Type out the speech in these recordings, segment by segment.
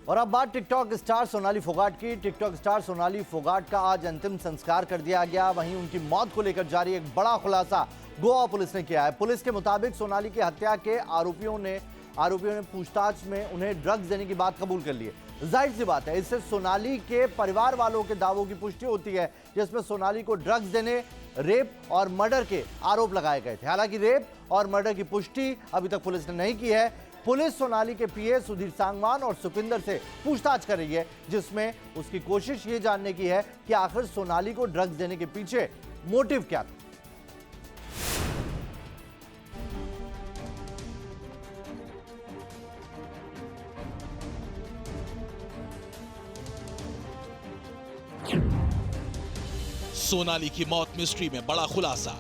और अब बात टिकटॉक स्टार सोनाली फोगाट की। टिकटॉक स्टार सोनाली फोगाट का आज अंतिम संस्कार कर दिया गया। वहीं उनकी मौत को लेकर जारी एक बड़ा खुलासा गोवा पुलिस ने किया है। पुलिस के मुताबिक सोनाली की हत्या के आरोपियों ने पूछताछ में उन्हें ड्रग्स देने की बात कबूल कर ली है। जाहिर सी बात है, इससे सोनाली के परिवार वालों के दावों की पुष्टि होती है, जिसमें सोनाली को ड्रग्स देने, रेप और मर्डर के आरोप लगाए गए थे। हालांकि रेप और मर्डर की पुष्टि अभी तक पुलिस ने नहीं की है। पुलिस सोनाली के पीए सुधीर सांगवान और सुखविंदर से पूछताछ कर रही है, जिसमें उसकी कोशिश ये जानने की है कि आखिर सोनाली को ड्रग्स देने के पीछे मोटिव क्या था। सोनाली की मौत मिस्ट्री में बड़ा खुलासा।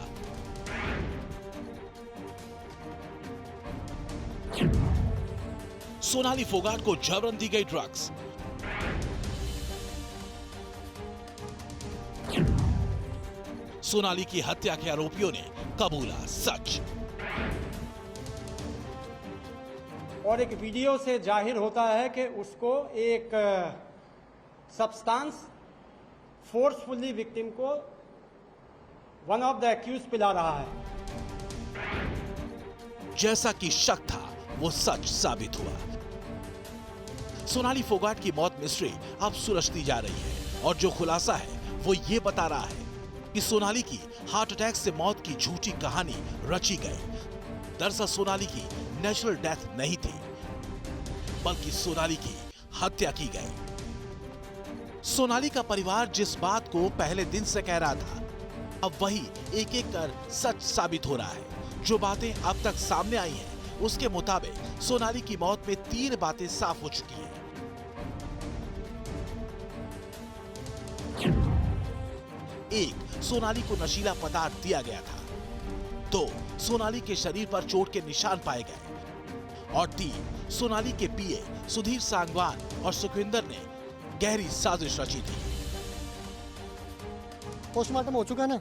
सोनाली फोगाट को जबरन दी गई ड्रग्स। सोनाली की हत्या के आरोपियों ने कबूला सच। और एक वीडियो से जाहिर होता है कि उसको एक सब्सटेंस फोर्सफुली विक्टिम को वन ऑफ द एक्यूज पिला रहा है। जैसा कि शक था वो सच साबित हुआ। सोनाली फोगाट की मौत मिस्ट्री अब सुलझती जा रही है और जो खुलासा है वो ये बता रहा है कि सोनाली की हार्ट अटैक से मौत की झूठी कहानी रची गई। दरअसल सोनाली की नेचुरल डेथ नहीं थी, बल्कि सोनाली की हत्या की गई। सोनाली का परिवार जिस बात को पहले दिन से कह रहा था, अब वही एक एक कर सच साबित हो रहा है। जो बातें अब तक सामने आई हैं, उसके मुताबिक सोनाली की मौत में 3 बातें साफ हो चुकी हैं। 1. सोनाली को नशीला पदार्थ दिया गया था। 2. सोनाली के शरीर पर चोट के निशान पाए गए। और 3. सोनाली के पीए सुधीर सांगवान और सुखविंदर ने गहरी साजिश रची थी। पोस्टमार्टम हो चुका ना,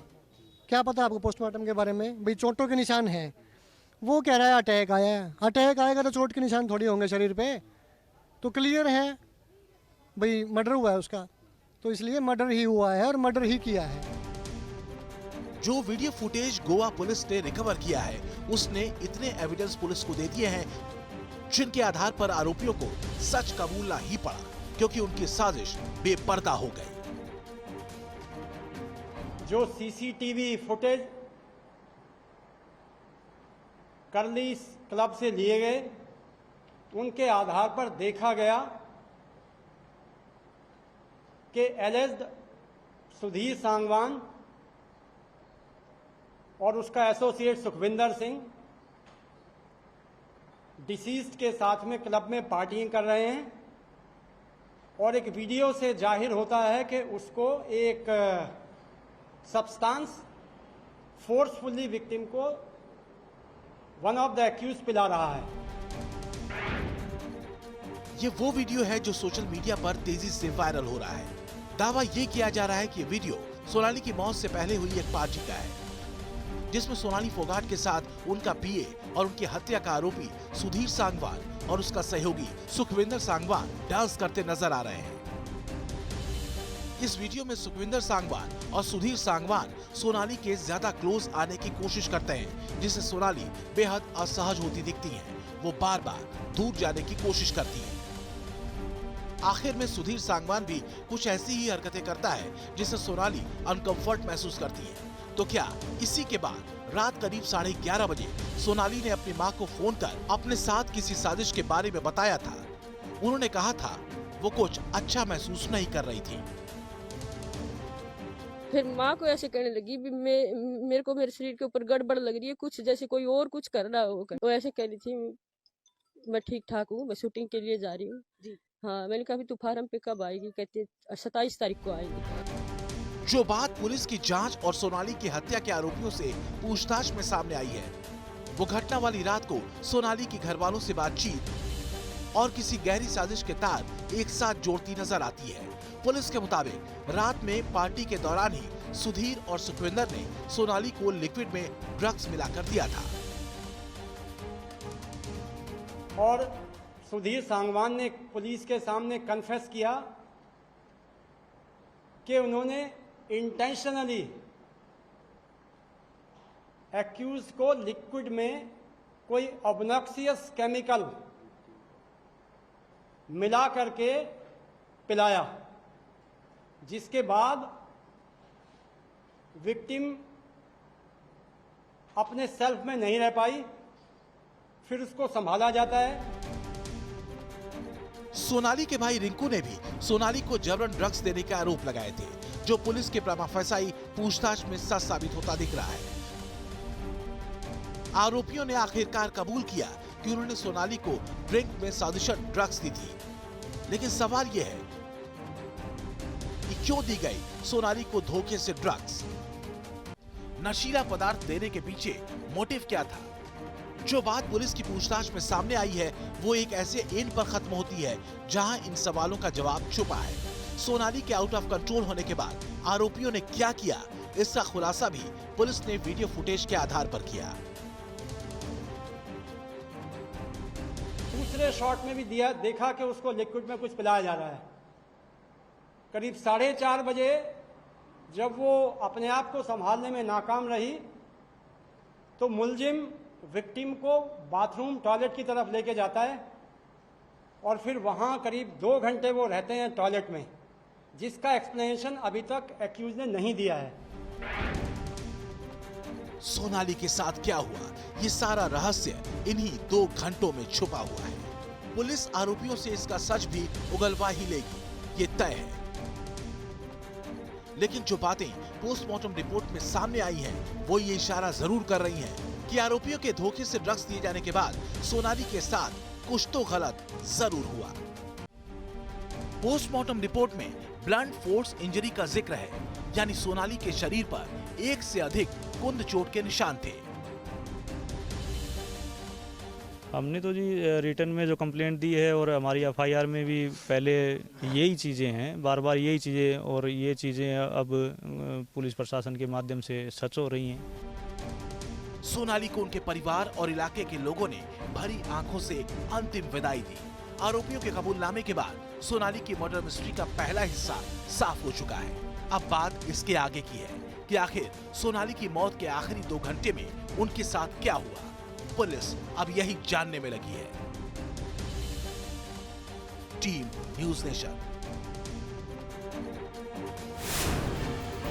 क्या पता आपको पोस्टमार्टम के बारे में? भाई चोटों के निशान हैं, वो कह रहा है अटैक आया है। अटैक आएगा तो चोट के निशान थोड़ी होंगे शरीर पे, तो क्लियर है भाई मर्डर हुआ है उसका, तो इसलिए मर्डर ही हुआ है और मर्डर ही किया है। जो वीडियो फुटेज गोवा पुलिस ने रिकवर किया है, उसने इतने एविडेंस पुलिस को दे दिए हैं जिनके आधार पर आरोपियों को सच कबूलना ही पड़ा, क्योंकि उनकी साजिश बेपर्दा हो गई। जो सीसीटीवी फुटेज करली क्लब से लिए गए, उनके आधार पर देखा गया कि एलिज्ड सुधीर सांगवान और उसका एसोसिएट सुखविंदर सिंह डिसीज्ड के साथ में क्लब में पार्टियां कर रहे हैं। और एक वीडियो से जाहिर होता है कि उसको एक सब्सटेंस फोर्सफुली विक्टिम को वन ऑफ द एक्यूज पिला रहा है। ये वो वीडियो है जो सोशल मीडिया पर तेजी से वायरल हो रहा है। दावा ये किया जा रहा है कि वीडियो सोनाली की मौत से पहले हुई एक पार्टी का है, जिसमें सोनाली फोगाट के साथ उनका पीए और उनकी हत्या का आरोपी सुधीर सांगवान और उसका सहयोगी सुखविंदर सांगवान डांस करते नजर आ रहे हैं। इस वीडियो में सुखविंदर सांगवान और सुधीर सांगवान सोनाली के ज्यादा क्लोज आने की कोशिश करते हैं, जिससे सोनाली बेहद असहज होती दिखती हैं। वो बार बार दूर जाने की कोशिश करती है। आखिर में सुधीर सांगवान भी कुछ ऐसी ही हरकतें करता है, जिससे सोनाली अनकंफर्ट महसूस करती है। तो क्या इसी के बाद रात करीब 11:30 बजे सोनाली ने अपनी मां को फोन कर अपने साथ किसी साजिश के बारे में बताया था। उन्होंने कहा था वो कुछ अच्छा महसूस नहीं कर रही थी। फिर माँ को ऐसे कहने लगी भी मेरे को मेरे शरीर के ऊपर गड़बड़ लग रही है, कुछ जैसे कोई और कुछ कर रहा हो। वो ऐसे कह रही थी मैं ठीक ठाक हूँ, मैं शूटिंग के लिए जा रही हूँ। हाँ, मैंने कहा तू फार्म पे कब आएगी? कहती 27 तारीख को आएगी। जो बात पुलिस की जांच और सोनाली की हत्या के आरोपियों से पूछताछ में सामने आई है, वो घटना वाली रात को सोनाली की घरवालों से बातचीत और किसी गहरी साजिश के तार एक साथ जोड़ती नजर आती है। पुलिस के मुताबिक रात में पार्टी के दौरान ही सुधीर और सुखविंदर ने सोनाली को लिक्विड में ड्रग्स मिलाकर दिया था। और सुधीर सांगवान ने पुलिस के सामने कन्फेस किया कि उन्होंने इंटेंशनली एक्यूज को लिक्विड में कोई ऑब्नॉक्सियस केमिकल मिला करके पिलाया, जिसके बाद विक्टिम अपने सेल्फ में नहीं रह पाई, फिर उसको संभाला जाता है। सोनाली के भाई रिंकू ने भी सोनाली को जबरन ड्रग्स देने के आरोप लगाए थे, जो पुलिस के प्रमा फसाई पूछताछ में सच साबित होता दिख रहा है। आरोपियों ने आखिरकार कबूल किया कि उन्होंने सोनाली को ड्रिंक में साजिशन ड्रग्स दी थी, लेकिन सवाल यह है कि क्यों दी गई सोनाली को धोखे से ड्रग्स? नशीला पदार्थ देने के पीछे मोटिव क्या था? जो बात पुलिस की पूछताछ में सामने आई है, वो एक ऐसे एंड पर खत्म होती है जहां इन सवालों का जवाब छुपा है। सोनाली के आउट ऑफ कंट्रोल होने के बाद आरोपियों ने क्या किया, इसका खुलासा भी पुलिस ने वीडियो फुटेज के आधार पर किया। दूसरे शॉट में भी देखा कि उसको लिक्विड में कुछ पिलाया जा रहा है। करीब 4:30 बजे जब वो अपने आप को संभालने में नाकाम रही, तो मुलजिम विक्टिम को बाथरूम टॉयलेट की तरफ लेके जाता है और फिर वहां करीब 2 घंटे वो रहते हैं टॉयलेट में, जिसका एक्सप्लेनेशन अभी तक एक्यूज ने नहीं दिया है। सोनाली के साथ क्या हुआ, ये सारा रहस्य इन्हीं 2 घंटों में छुपा हुआ है। पुलिस आरोपियों से इसका सच भी उगलवा ही लेगी, ये तय है। लेकिन जो बातें पोस्टमार्टम रिपोर्ट में सामने आई हैं, वो ये इशारा जरूर कर रही हैं कि आरोपियों के धोखे से ड्रग्स दिए जाने के बाद सोनाली के साथ कुछ तो गलत जरूर हुआ। पोस्टमार्टम रिपोर्ट में ब्लंट फोर्स इंजरी का जिक्र है, यानी सोनाली के शरीर पर 1 से अधिक कुंद चोट के निशान थे। हमने तो जी रिटर्न में जो कंप्लेंट दी है और हमारी एफआईआर में भी पहले यही चीज़ें हैं, बार बार यही चीज़ें, और ये चीज़ें अब पुलिस प्रशासन के माध्यम से सच हो रही हैं। सोनाली को उनके परिवार और इलाके के लोगों ने भरी आंखों से अंतिम विदाई दी। आरोपियों के कबूलनामे के बाद सोनाली की मर्डर मिस्ट्री का पहला हिस्सा साफ हो चुका है। अब बात इसके आगे की है कि आखिर सोनाली की मौत के आखिरी 2 घंटे में उनके साथ क्या हुआ। पुलिस अब यही जानने में लगी है। Team news nation.